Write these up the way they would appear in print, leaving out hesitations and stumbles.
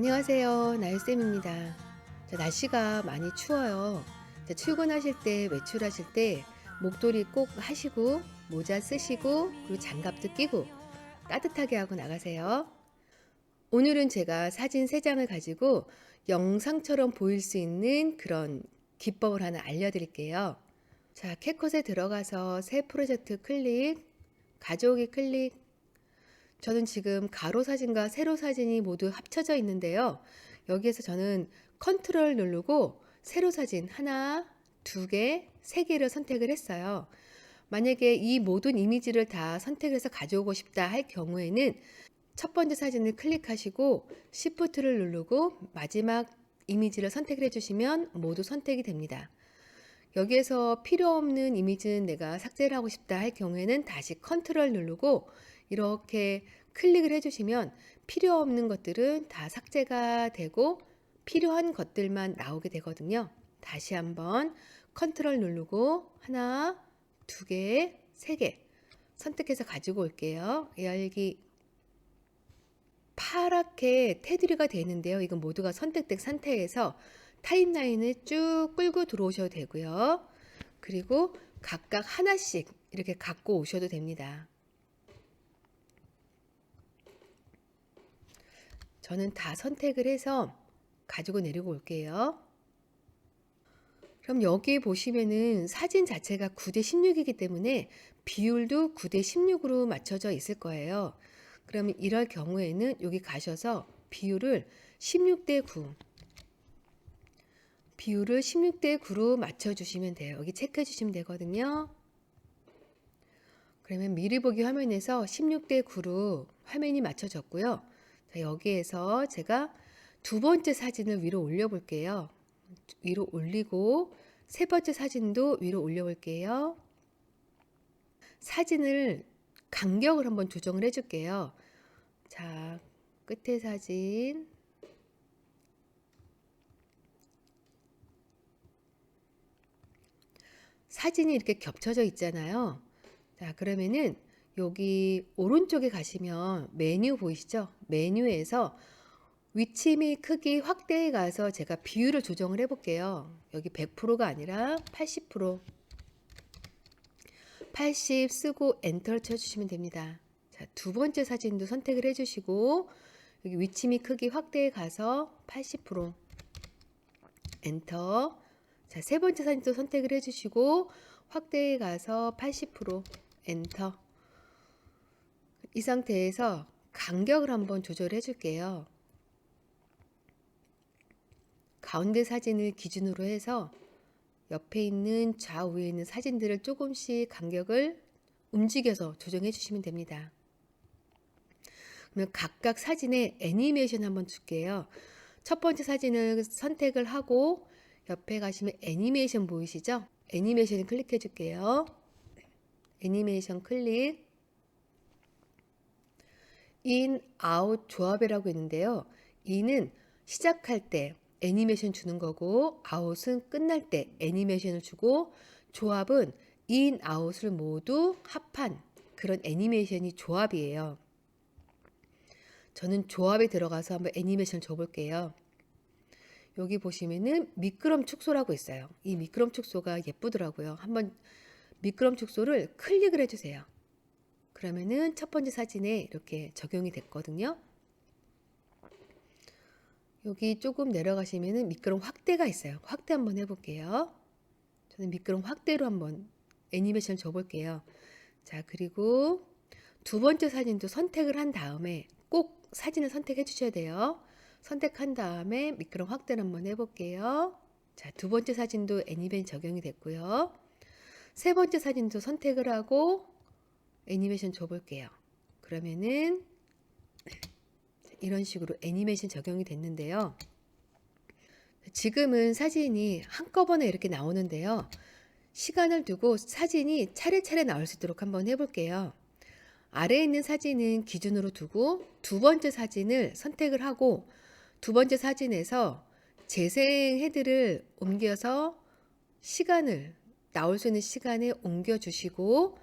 안녕하세요. 나유쌤입니다. 날씨가 많이 추워요. 출근하실 때, 외출하실 때 목도리 꼭 하시고 모자 쓰시고 그리고 장갑도 끼고 따뜻하게 하고 나가세요. 오늘은 제가 사진 3장을 가지고 영상처럼 보일 수 있는 그런 기법을 하나 알려드릴게요. 자, 캡컷에 들어가서 새 프로젝트 클릭, 가져오기 클릭. 저는 지금 가로 사진과 세로 사진이 모두 합쳐져 있는데요. 여기에서 저는 컨트롤 누르고 세로 사진 하나, 두 개, 세 개를 선택을 했어요. 만약에 이 모든 이미지를 다 선택해서 가져오고 싶다 할 경우에는 첫 번째 사진을 클릭하시고 Shift를 누르고 마지막 이미지를 선택을 해주시면 모두 선택이 됩니다. 여기에서 필요 없는 이미지는 내가 삭제를 하고 싶다 할 경우에는 다시 컨트롤 누르고 이렇게 클릭을 해주시면 필요 없는 것들은 다 삭제가 되고 필요한 것들만 나오게 되거든요. 다시 한번 컨트롤 누르고 하나, 두 개, 세 개 선택해서 가지고 올게요. 여기 파랗게 테두리가 되는데요. 이건 모두가 선택된 상태에서 타임라인을 쭉 끌고 들어오셔도 되고요. 그리고 각각 하나씩 이렇게 갖고 오셔도 됩니다. 저는 다 선택을 해서 가지고 내리고 올게요. 그럼 여기 보시면은 사진 자체가 9대 16이기 때문에 비율도 9대 16으로 맞춰져 있을 거예요. 그러면 이럴 경우에는 여기 가셔서 비율을 16대 9 비율을 16대 9로 맞춰주시면 돼요. 여기 체크해 주시면 되거든요. 그러면 미리 보기 화면에서 16대 9로 화면이 맞춰졌고요. 자, 여기에서 제가 두 번째 사진을 위로 올려 볼게요. 위로 올리고 세 번째 사진도 위로 올려 볼게요. 사진을 간격을 한번 조정을 해 줄게요. 자, 끝에 사진 사진이 이렇게 겹쳐져 있잖아요. 자, 그러면은 여기 오른쪽에 가시면 메뉴 보이시죠? 메뉴에서 위치 및 크기 확대에 가서 제가 비율을 조정을 해 볼게요. 여기 100%가 아니라 80% 80 쓰고 엔터를 쳐주시면 됩니다. 자, 두 번째 사진도 선택을 해주시고 여기 위치 및 크기 확대에 가서 80% 엔터. 자, 세 번째 사진도 선택을 해주시고 확대에 가서 80% 엔터. 이 상태에서 간격을 한번 조절해 줄게요. 가운데 사진을 기준으로 해서 옆에 있는 좌우에 있는 사진들을 조금씩 간격을 움직여서 조정해 주시면 됩니다. 그러면 각각 사진에 애니메이션 한번 줄게요. 첫 번째 사진을 선택을 하고 옆에 가시면 애니메이션 보이시죠? 애니메이션을 클릭해 줄게요. 애니메이션 클릭. 인, 아웃 조합이라고 있는데요. 인은 시작할 때 애니메이션 주는 거고 아웃은 끝날 때 애니메이션을 주고 조합은 인, 아웃을 모두 합한 그런 애니메이션이 조합이에요. 저는 조합에 들어가서 한번 애니메이션 줘볼게요. 여기 보시면은 미끄럼 축소라고 있어요. 이 미끄럼 축소가 예쁘더라고요. 한번 미끄럼 축소를 클릭을 해주세요. 그러면은 첫 번째 사진에 이렇게 적용이 됐거든요. 여기 조금 내려가시면은 미끄럼 확대가 있어요. 확대 한번 해볼게요. 저는 미끄럼 확대로 한번 애니메이션 줘볼게요. 자, 그리고 두 번째 사진도 선택을 한 다음에 꼭 사진을 선택해 주셔야 돼요. 선택한 다음에 미끄럼 확대를 한번 해볼게요. 자, 두 번째 사진도 애니메이션 적용이 됐고요. 세 번째 사진도 선택을 하고 애니메이션 줘볼게요. 그러면은 이런 식으로 애니메이션 적용이 됐는데요. 지금은 사진이 한꺼번에 이렇게 나오는데요. 시간을 두고 사진이 차례차례 나올 수 있도록 한번 해볼게요. 아래에 있는 사진은 기준으로 두고 두 번째 사진을 선택을 하고 두 번째 사진에서 재생 헤드를 옮겨서 시간을 나올 수 있는 시간에 옮겨 주시고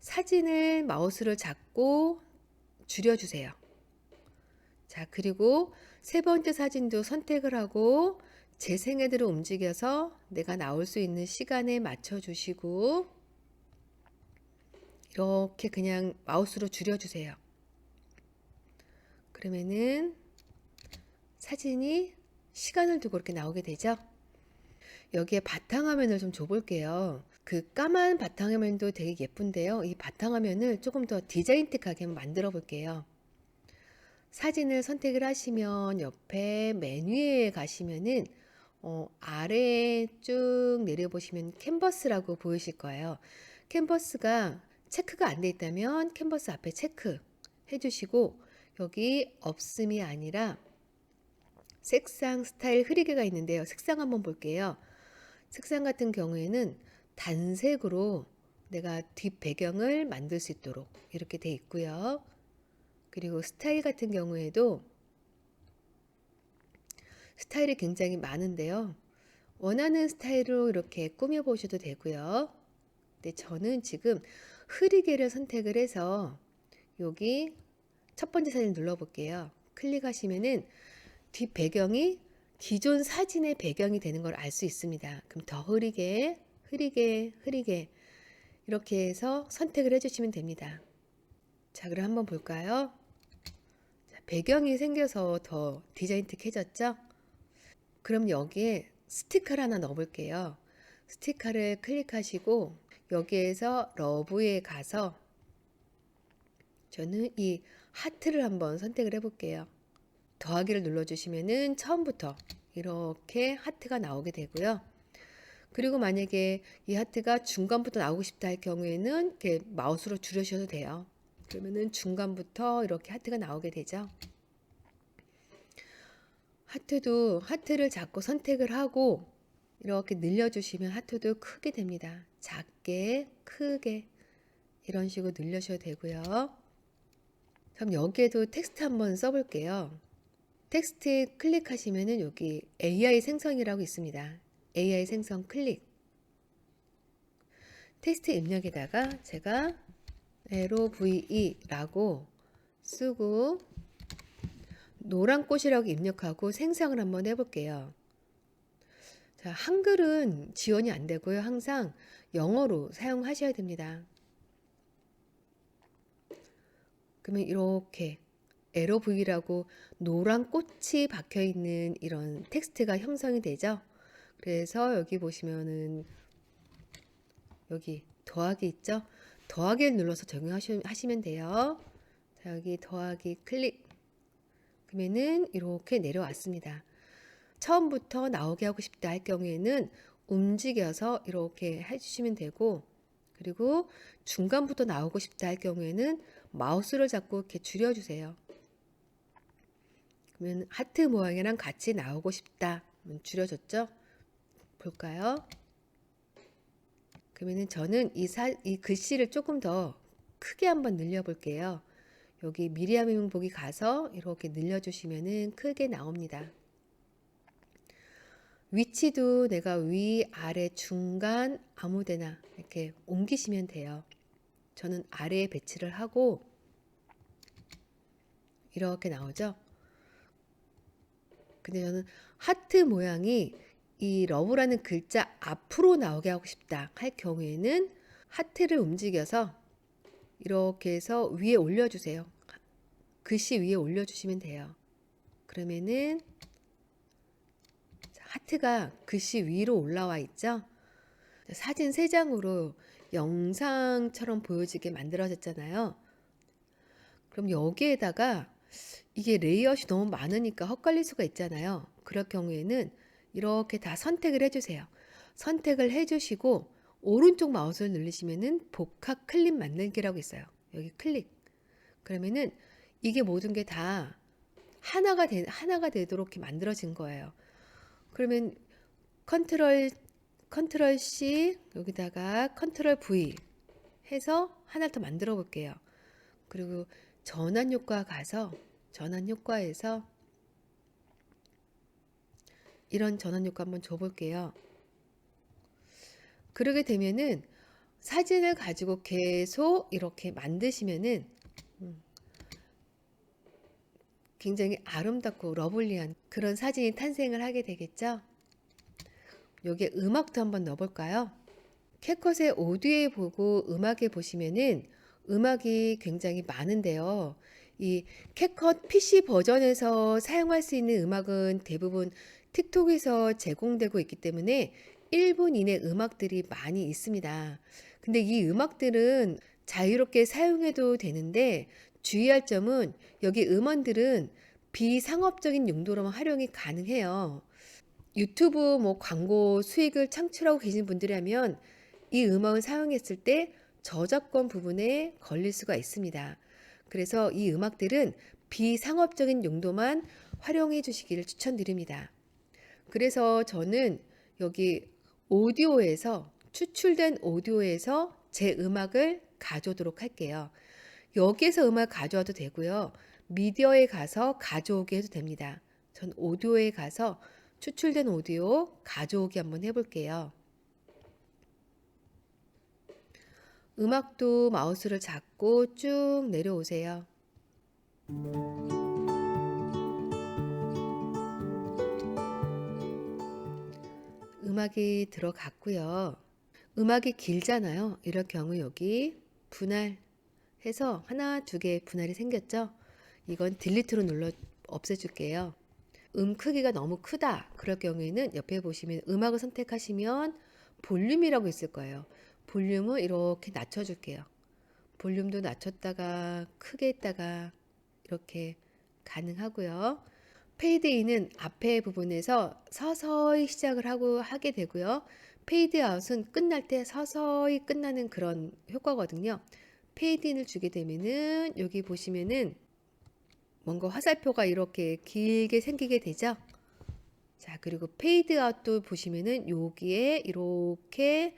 사진을 마우스를 잡고 줄여주세요. 자, 그리고 세 번째 사진도 선택을 하고 재생헤드를 움직여서 내가 나올 수 있는 시간에 맞춰 주시고 이렇게 그냥 마우스로 줄여주세요. 그러면은 사진이 시간을 두고 이렇게 나오게 되죠. 여기에 바탕화면을 좀 줘볼게요. 그 까만 바탕화면도 되게 예쁜데요. 이 바탕화면을 조금 더 디자인틱하게 한번 만들어 볼게요. 사진을 선택을 하시면 옆에 메뉴에 가시면은 아래에 쭉 내려보시면 캔버스라고 보이실 거예요. 캔버스가 체크가 안 돼 있다면 캔버스 앞에 체크 해주시고 여기 없음이 아니라 색상 스타일 흐리게가 있는데요. 색상 한번 볼게요. 색상 같은 경우에는 단색으로 내가 뒷 배경을 만들 수 있도록 이렇게 돼 있고요. 그리고 스타일 같은 경우에도 스타일이 굉장히 많은데요. 원하는 스타일로 이렇게 꾸며 보셔도 되고요. 근데 저는 지금 흐리게를 선택을 해서 여기 첫 번째 사진 눌러 볼게요. 클릭하시면은 뒷 배경이 기존 사진의 배경이 되는 걸 알 수 있습니다. 그럼 더 흐리게, 흐리게, 흐리게 이렇게 해서 선택을 해주시면 됩니다. 자, 그럼 한번 볼까요? 자, 배경이 생겨서 더 디자인틱해졌죠? 그럼 여기에 스티커를 하나 넣어 볼게요. 스티커를 클릭하시고 여기에서 러브에 가서 저는 이 하트를 한번 선택을 해 볼게요. 더하기를 눌러주시면은 처음부터 이렇게 하트가 나오게 되고요. 그리고 만약에 이 하트가 중간부터 나오고 싶다 할 경우에는 이렇게 마우스로 줄여주셔도 돼요. 그러면은 중간부터 이렇게 하트가 나오게 되죠. 하트도 하트를 자꾸 선택을 하고 이렇게 늘려주시면 하트도 크게 됩니다. 작게, 크게 이런 식으로 늘려주셔도 되고요. 그럼 여기에도 텍스트 한번 써볼게요. 텍스트 클릭하시면은 여기 AI 생성이라고 있습니다. AI 생성 클릭. 텍스트 입력에다가 제가 LOVE라고 쓰고 노란 꽃이라고 입력하고 생성을 한번 해볼게요. 자, 한글은 지원이 안 되고요. 항상 영어로 사용하셔야 됩니다. 그러면 이렇게 LOV라고 노란 꽃이 박혀 있는 이런 텍스트가 형성이 되죠. 그래서 여기 보시면은 여기 더하기 있죠. 더하기를 눌러서 적용하시면 돼요. 자, 여기 더하기 클릭. 그러면은 이렇게 내려왔습니다. 처음부터 나오게 하고 싶다 할 경우에는 움직여서 이렇게 해주시면 되고, 그리고 중간부터 나오고 싶다 할 경우에는 마우스를 잡고 이렇게 줄여주세요. 그러면 하트 모양이랑 같이 나오고 싶다. 줄여줬죠? 볼까요? 그러면은 저는 이 글씨를 조금 더 크게 한번 늘려볼게요. 여기 미리암 보기 가서 이렇게 늘려주시면은 크게 나옵니다. 위치도 내가 위, 아래, 중간 아무데나 이렇게 옮기시면 돼요. 저는 아래에 배치를 하고 이렇게 나오죠. 근데 저는 하트 모양이 이 러브라는 글자 앞으로 나오게 하고 싶다 할 경우에는 하트를 움직여서 이렇게 해서 위에 올려주세요. 글씨 위에 올려주시면 돼요. 그러면은 하트가 글씨 위로 올라와 있죠. 사진 3장으로 영상처럼 보여지게 만들어졌잖아요. 그럼 여기에다가 이게 레이아웃이 너무 많으니까 헛갈릴 수가 있잖아요. 그럴 경우에는 이렇게 다 선택을 해주세요. 선택을 해주시고 오른쪽 마우스를 누르시면은 복합 클립 만들기라고 있어요. 여기 클릭. 그러면은 이게 모든 게 다 하나가 되도록 이렇게 만들어진 거예요. 그러면 컨트롤 C 여기다가 컨트롤 V 해서 하나를 더 만들어 볼게요. 그리고 전환 효과 가서 전환 효과에서 이런 전환 효과 한번 줘 볼게요. 그러게 되면은 사진을 가지고 계속 이렇게 만드시면은 굉장히 아름답고 러블리한 그런 사진이 탄생을 하게 되겠죠. 여기에 음악도 한번 넣어볼까요? 캡컷의 오디오에 보고 음악에 보시면은 음악이 굉장히 많은데요. 이 캡컷 PC 버전에서 사용할 수 있는 음악은 대부분 틱톡에서 제공되고 있기 때문에 1분 이내 음악들이 많이 있습니다. 근데 이 음악들은 자유롭게 사용해도 되는데 주의할 점은 여기 음원들은 비상업적인 용도로만 활용이 가능해요. 유튜브 뭐 광고 수익을 창출하고 계신 분들이라면 이 음악을 사용했을 때 저작권 부분에 걸릴 수가 있습니다. 그래서 이 음악들은 비상업적인 용도만 활용해 주시기를 추천드립니다. 그래서 저는 여기 오디오에서 추출된 오디오에서 제 음악을 가져오도록 할게요. 여기에서 음악 가져와도 되고요. 미디어에 가서 가져오게 해도 됩니다. 전 오디오에 가서 추출된 오디오 가져오기 한번 해볼게요. 음악도 마우스를 잡고 쭉 내려오세요. 음악이 들어갔고요. 음악이 길잖아요. 이럴 경우 여기 분할해서 하나, 두 개 분할이 생겼죠? 이건 딜리트로 눌러 없애줄게요. 크기가 너무 크다. 그럴 경우에는 옆에 보시면 음악을 선택하시면 볼륨이라고 있을 거예요. 볼륨을 이렇게 낮춰줄게요. 볼륨도 낮췄다가 크게 했다가 이렇게 가능하고요. 페이드인은 앞에 부분에서 서서히 시작을 하게 되고요. 페이드아웃은 끝날 때 서서히 끝나는 그런 효과거든요. 페이드인을 주게 되면은 여기 보시면은 뭔가 화살표가 이렇게 길게 생기게 되죠. 자, 그리고 페이드아웃도 보시면은 여기에 이렇게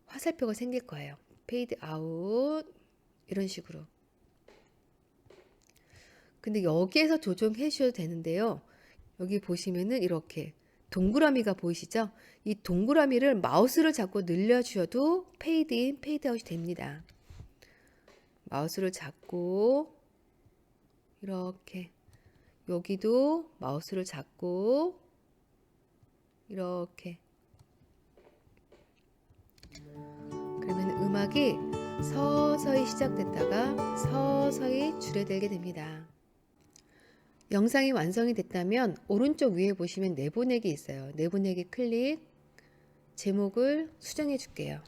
화살표가 생길 거예요. 페이드아웃 이런 식으로. 근데 여기에서 조정해 주셔도 되는데요. 여기 보시면은 이렇게 동그라미가 보이시죠? 이 동그라미를 마우스를 잡고 늘려 주셔도 페이드인, 페이드아웃이 됩니다. 마우스를 잡고 이렇게 여기도 마우스를 잡고 이렇게 그러면 음악이 서서히 시작됐다가 서서히 줄어들게 됩니다. 영상이 완성이 됐다면 오른쪽 위에 보시면 내보내기 있어요. 내보내기 클릭, 제목을 수정해 줄게요.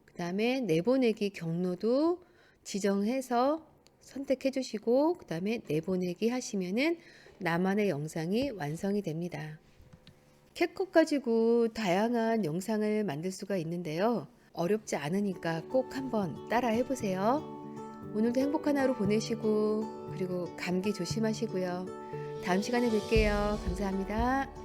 그 다음에 내보내기 경로도 지정해서 선택해 주시고 그 다음에 내보내기 하시면은 나만의 영상이 완성이 됩니다. 캡컷 가지고 다양한 영상을 만들 수가 있는데요. 어렵지 않으니까 꼭 한번 따라 해보세요. 오늘도 행복한 하루 보내시고 그리고 감기 조심하시고요. 다음 시간에 뵐게요. 감사합니다.